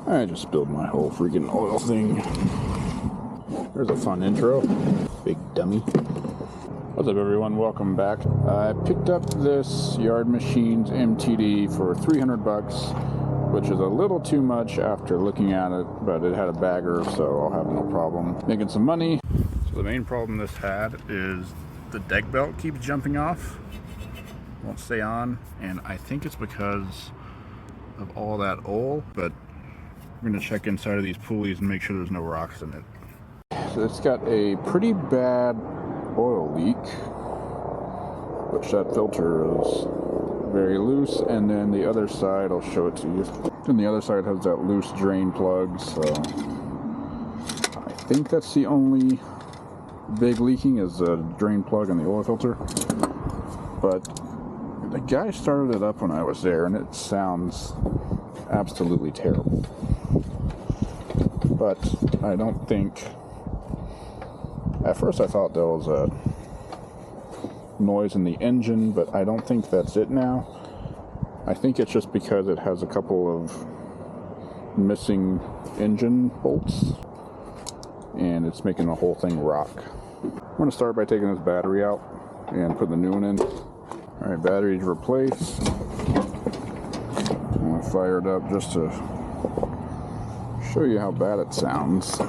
I just spilled my whole freaking oil thing. There's a fun intro. Big dummy. What's up, everyone? Welcome back. I picked up this Yard Machines MTD for 300 bucks, which is a little too much after looking at it, but it had a bagger, so I'll have no problem making some money. So the main problem this had is the deck belt keeps jumping off, won't stay on, and I think it's because of all that oil, but we're going to check inside of these pulleys and make sure there's no rocks in it. So it's got a pretty bad oil leak, which that filter is very loose, and then the other side, I'll show it to you, and the other side has that loose drain plug, so I think that's the only big leaking is the drain plug and the oil filter. But the guy started it up when I was there, and it sounds absolutely terrible. But I don't think, at first I thought there was a noise in the engine, but I don't think that's it now. I think it's just because it has a couple of missing engine bolts, and it's making the whole thing rock. I'm going to start by taking this battery out and putting the new one in. Alright, battery's replaced. I'm going to fire it up just to show you how bad it sounds.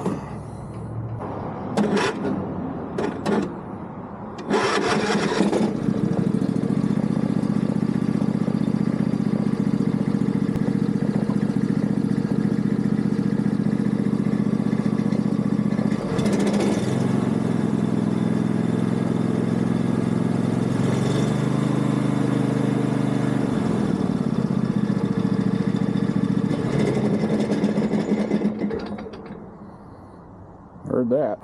Heard that.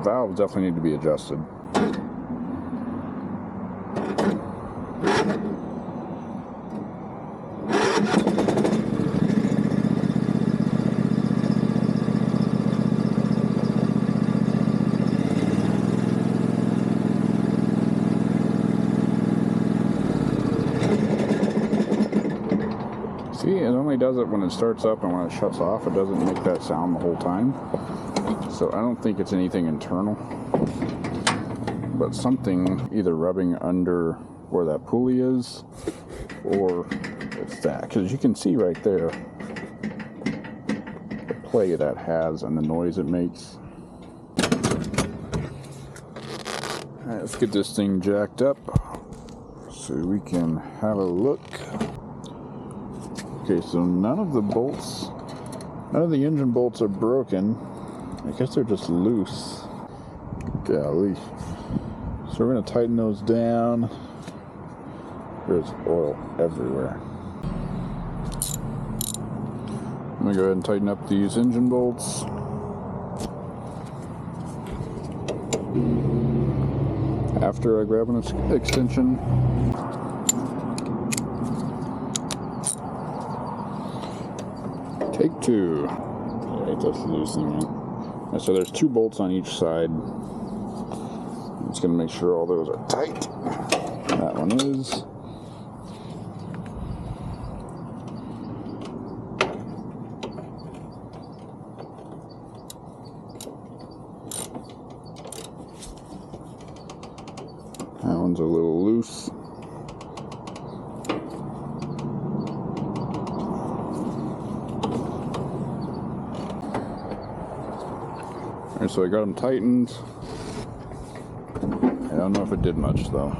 Valves definitely need to be adjusted. See, it only does it when it starts up, and when it shuts off, it doesn't make that sound the whole time. So I don't think it's anything internal, but something either rubbing under where that pulley is, or it's that. Because you can see right there the play that has and the noise it makes. Alright, let's get this thing jacked up so we can have a look. Okay, so none of the engine bolts are broken. I guess they're just loose. Golly. So we're going to tighten those down. There's oil everywhere. I'm going to go ahead and tighten up these engine bolts. After I grab an extension. Take two. Alright, that's loosening it. And so there's two bolts on each side. I'm just going to make sure all those are tight. That one is. That one's a little loose. Alright, so I got them tightened. I don't know if it did much though.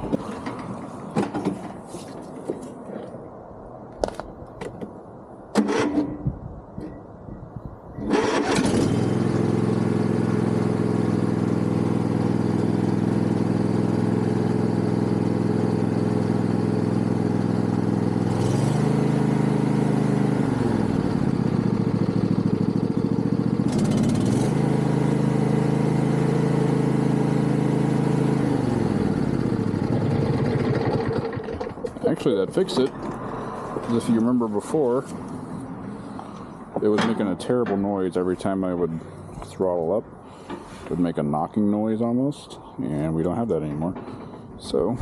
Actually, that fixed it. Because if you remember before, it was making a terrible noise every time I would throttle up. It would make a knocking noise almost, and we don't have that anymore. So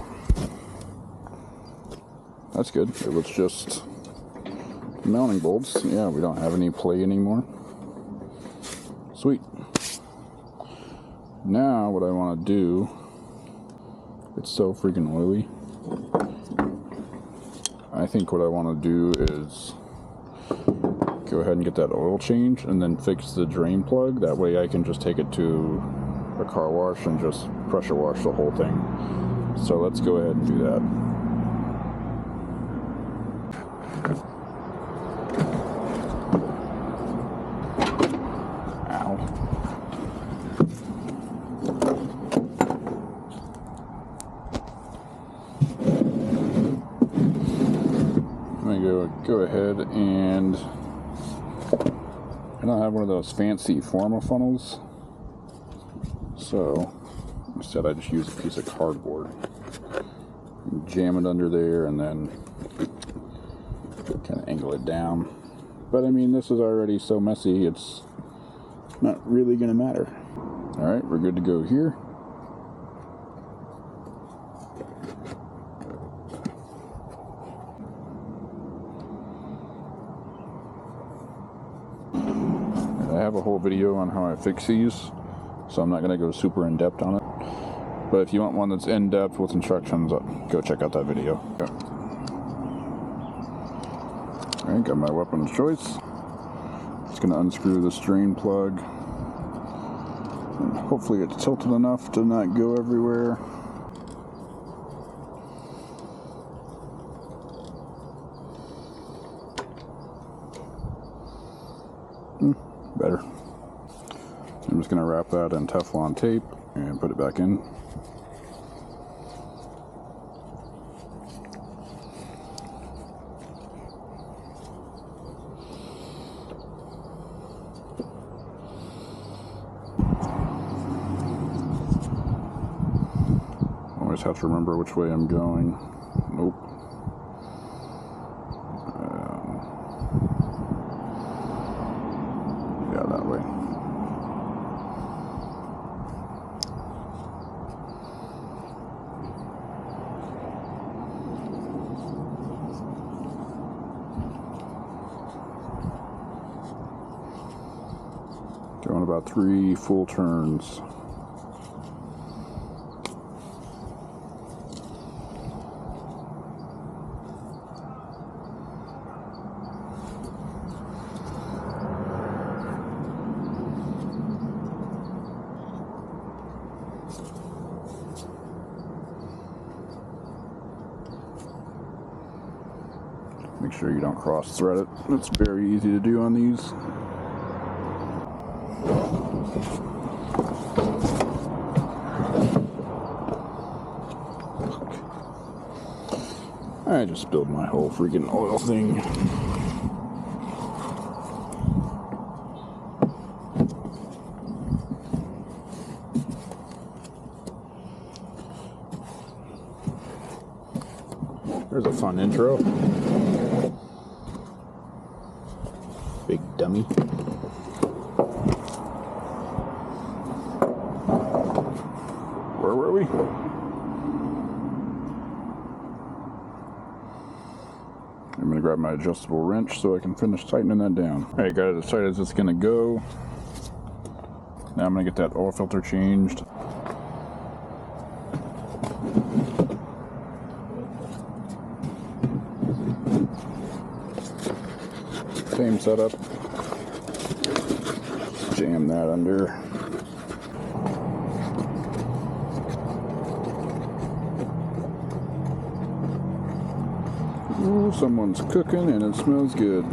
that's good. It was just mounting bolts. Yeah, we don't have any play anymore. Sweet. Now what I want to do, it's so freaking oily. I think what I want to do is go ahead and get that oil change and then fix the drain plug. That way I can just take it to a car wash and just pressure wash the whole thing. So let's go ahead and do that. Go ahead and I don't have one of those fancy formal funnels, so instead I just use a piece of cardboard, jam it under there, and then kind of angle it down. But I mean, this is already so messy, it's not really gonna matter. All right, we're good to go here. I have a whole video on how I fix these, so I'm not going to go super in depth on it. But if you want one that's in depth with instructions, go check out that video. Okay. Alright, got my weapon of choice. Just going to unscrew this drain plug. And hopefully it's tilted enough to not go everywhere. Better. I'm just going to wrap that in Teflon tape and put it back in. Always have to remember which way I'm going. Nope. Yeah, that way. Going about 3 full turns. Make sure you don't cross thread it. It's very easy to do on these. I just spilled my whole freaking oil thing. There's a fun intro. Big dummy. Where were we? I'm going to grab my adjustable wrench so I can finish tightening that down. Alright, got it as tight as it's going to go. Now I'm going to get that oil filter changed. Same setup. Jam that under. Ooh, someone's cooking and it smells good.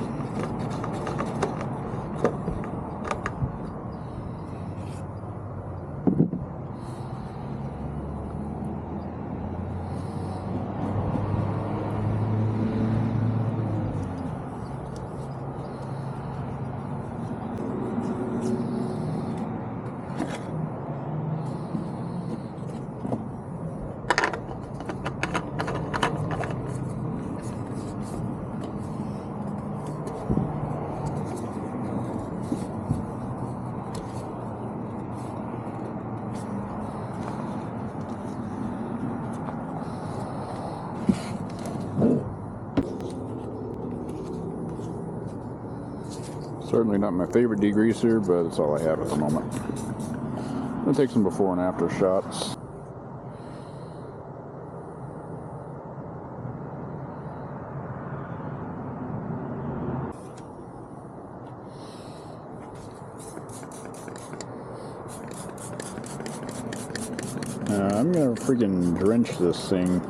Certainly not my favorite degreaser, but it's all I have at the moment. I'm going to take some before and after shots. I'm going to freaking drench this thing.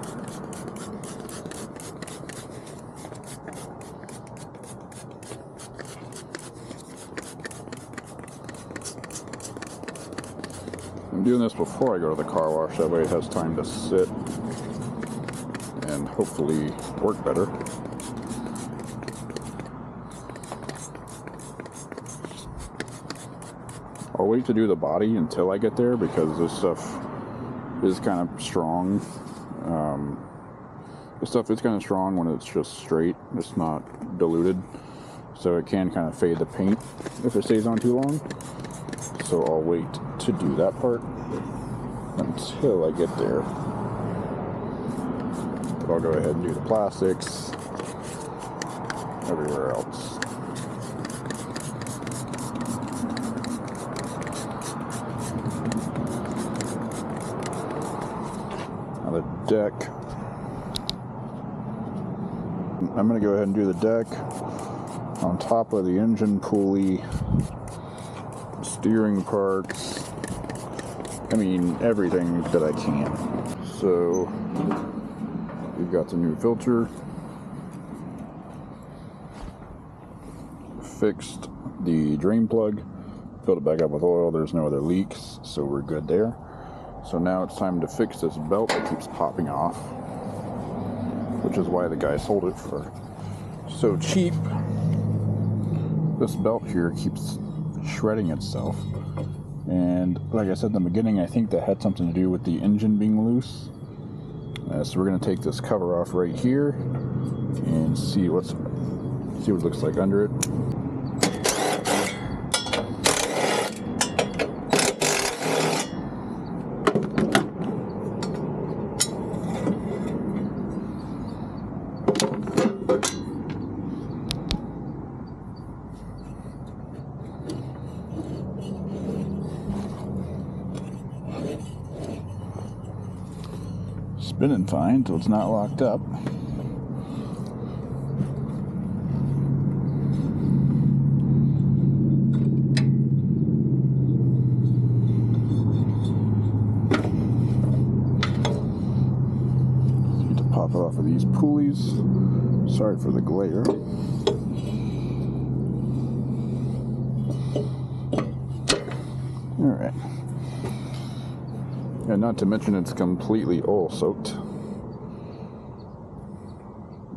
I'm doing this before I go to the car wash, that way it has time to sit and hopefully work better. I'll wait to do the body until I get there because this stuff is kind of strong. This stuff is kind of strong when it's just straight, it's not diluted, so it can kind of fade the paint if it stays on too long. So I'll wait to do that part until I get there. But I'll go ahead and do the plastics everywhere else. Now the deck. I'm going to go ahead and do the deck on top of the engine pulley, steering parts, I mean everything that I can. So we've got the new filter, fixed the drain plug, filled it back up with oil, there's no other leaks, so we're good there. So now it's time to fix this belt that keeps popping off, which is why the guy sold it for so cheap. This belt here keeps shredding itself, and like I said in the beginning, I think that had something to do with the engine being loose. So we're going to take this cover off right here and see what it looks like under it. Spinning fine, so it's not locked up. Need to pop it off of these pulleys. Sorry for the glare. All right. And not to mention it's completely oil soaked.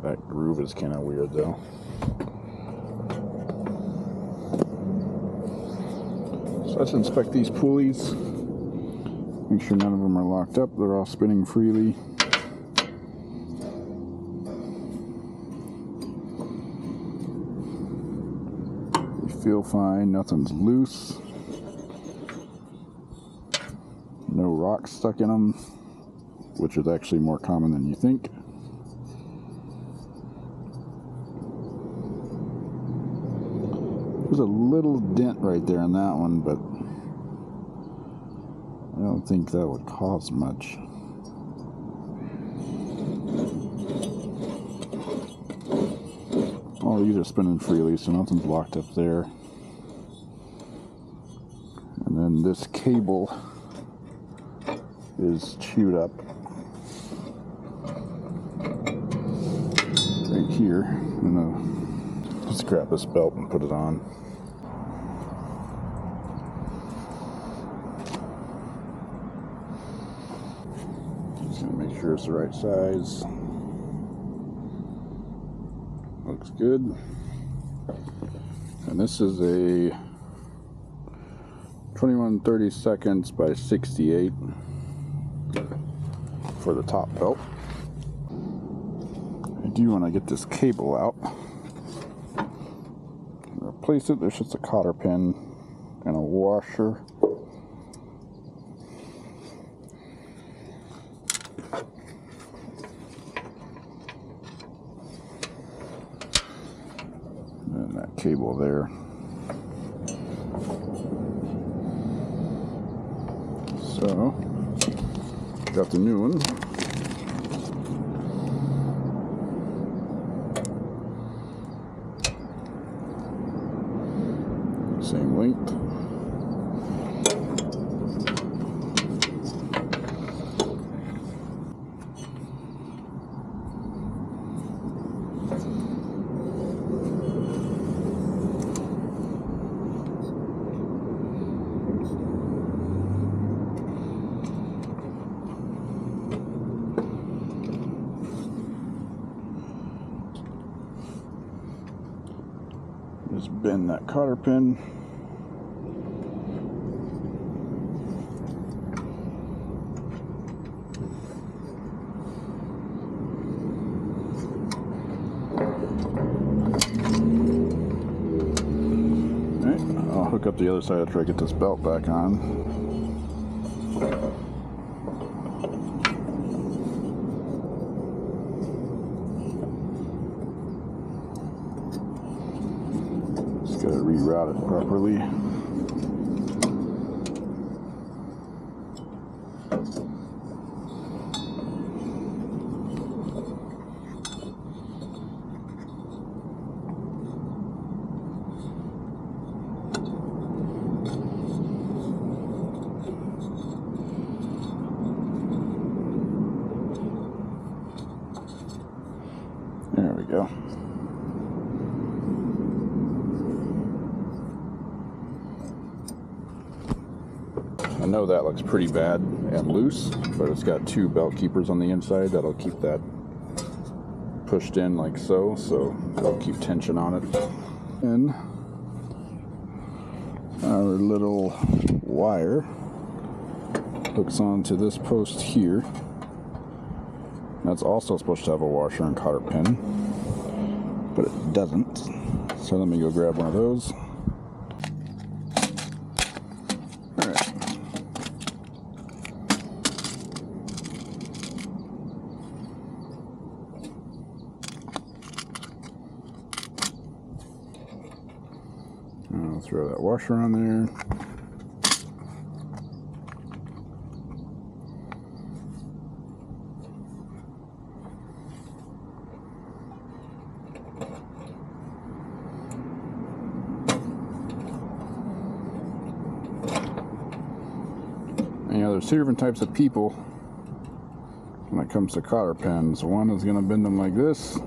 That groove is kind of weird though. So let's inspect these pulleys. Make sure none of them are locked up. They're all spinning freely. They feel fine. Nothing's loose. No rocks stuck in them, which is actually more common than you think. There's a little dent right there on that one, but I don't think that would cause much. All these are spinning freely, so nothing's locked up there. And then this cable is chewed up right here. I'm gonna just grab this belt and put it on. Just gonna make sure it's the right size. Looks good. And this is a 21/32 by 68 for the top belt. I do want to get this cable out. Replace it. There's just a cotter pin and a washer. And that cable there. So, got the new one. Same length. Just bend that cotter pin. Alright, I'll hook up the other side to try to get this belt back on. Got to reroute it properly. There we go. I know that looks pretty bad and loose, but it's got two belt keepers on the inside that'll keep that pushed in like so, so it'll keep tension on it. And our little wire hooks onto this post here. That's also supposed to have a washer and cotter pin, but it doesn't. So let me go grab one of those. I'll throw that washer on there. You know, there's two different types of people when it comes to cotter pins. One is going to bend them like this.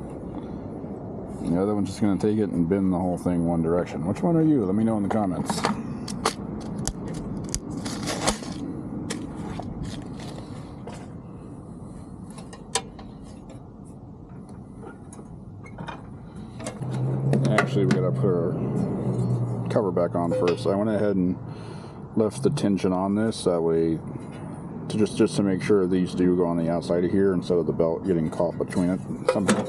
The other one's just going to take it and bend the whole thing one direction. Which one are you? Let me know in the comments. Actually, we got to put our cover back on first. I went ahead and left the tension on this that way, to just to make sure these do go on the outside of here instead of the belt getting caught between it somehow.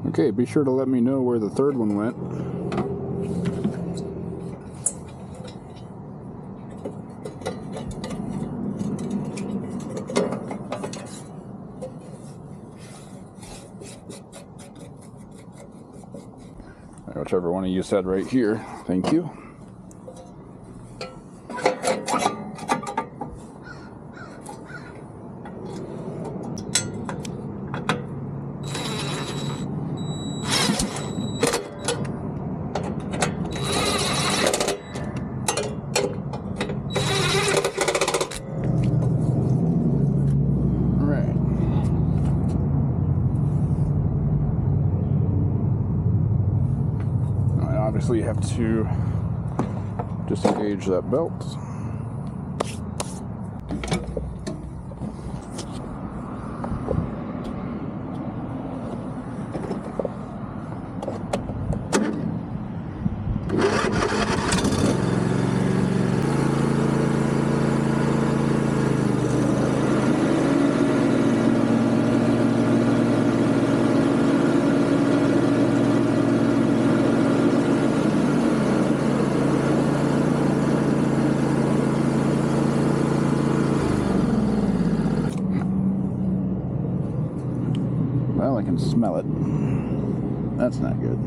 Okay, be sure to let me know where the third one went. Whichever one of you said right here. Thank you. Obviously you have to disengage that belt. Well, I can smell it. That's not good.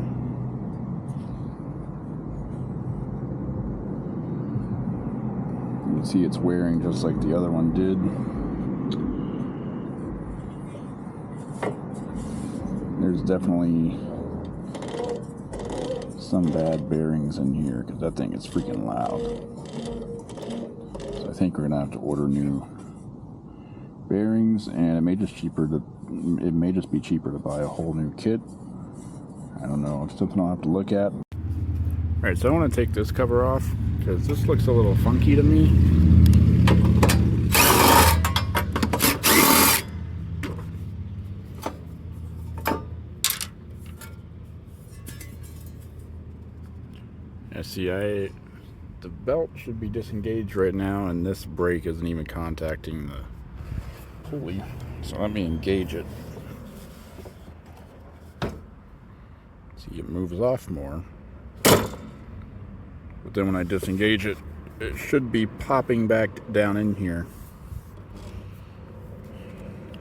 You can see it's wearing just like the other one did. There's definitely some bad bearings in here because that thing is freaking loud. So I think we're gonna have to order new bearings, and it may just be cheaper to buy a whole new kit. I don't know. It's something I'll have to look at. All right, so I want to take this cover off because this looks a little funky to me. Yeah, see, the belt should be disengaged right now, and this brake isn't even contacting the pulley. So let me engage it. See, it moves off more. But then when I disengage it, it should be popping back down in here.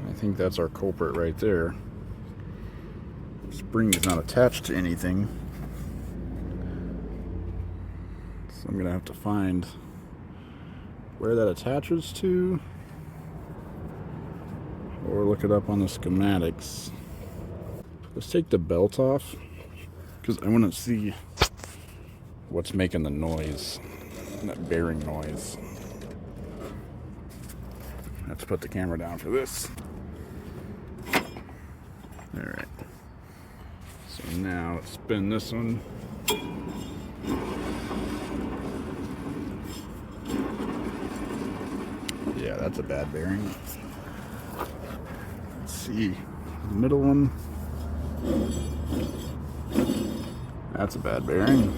I think that's our culprit right there. The spring is not attached to anything. So I'm gonna have to find where that attaches to, or look it up on the schematics. Let's take the belt off because I want to see what's making the noise, that bearing noise. Let's put the camera down for this. Alright. So now let's spin this one. Yeah, that's a bad bearing. Let's see. The middle one. That's a bad bearing.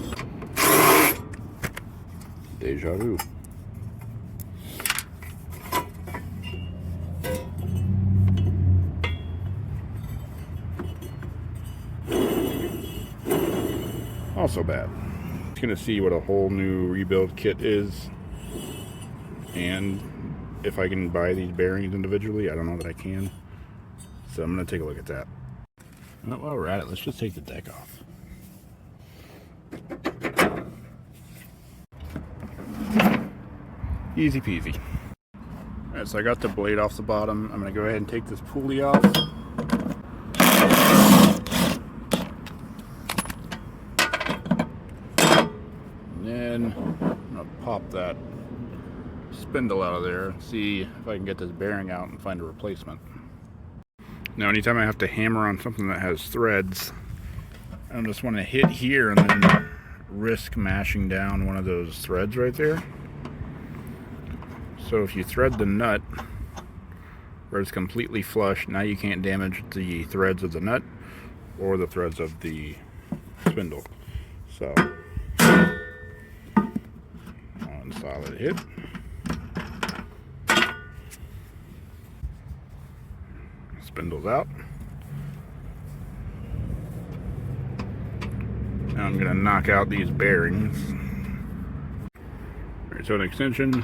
Deja vu. Also bad. Just gonna see what a whole new rebuild kit is, and if I can buy these bearings individually. I don't know that I can, so I'm gonna take a look at that. Well, while we're at it, let's just take the deck off. Easy peasy. Alright, so I got the blade off the bottom. I'm going to go ahead and take this pulley off. And then I'm going to pop that spindle out of there and see if I can get this bearing out and find a replacement. Now, anytime I have to hammer on something that has threads, I don't just want to hit here and then risk mashing down one of those threads right there. So if you thread the nut where it's completely flush, now you can't damage the threads of the nut or the threads of the spindle. So, one solid hit. Spindle's out. Now I'm going to knock out these bearings. Alright, so an extension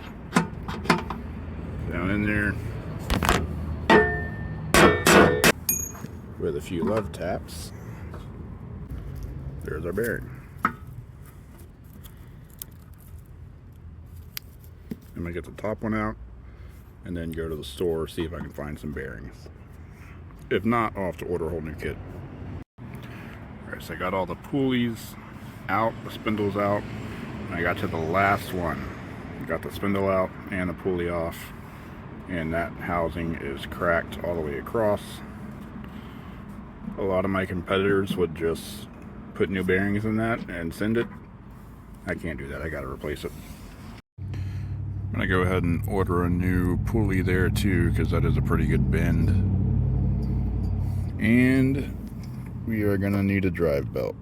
down in there with a few love taps. There's our bearing. I'm gonna get the top one out and then go to the store, see if I can find some bearings. If not, I'll have to order a whole new kit. Alright, so I got all the pulleys out, the spindles out, and I got to the last one. Got the spindle out and the pulley off, and that housing is cracked all the way across. A lot of my competitors would just put new bearings in that and send it. I can't do that. I gotta replace it. I'm gonna go ahead and order a new pulley there too, because that is a pretty good bend. And we are gonna need a drive belt.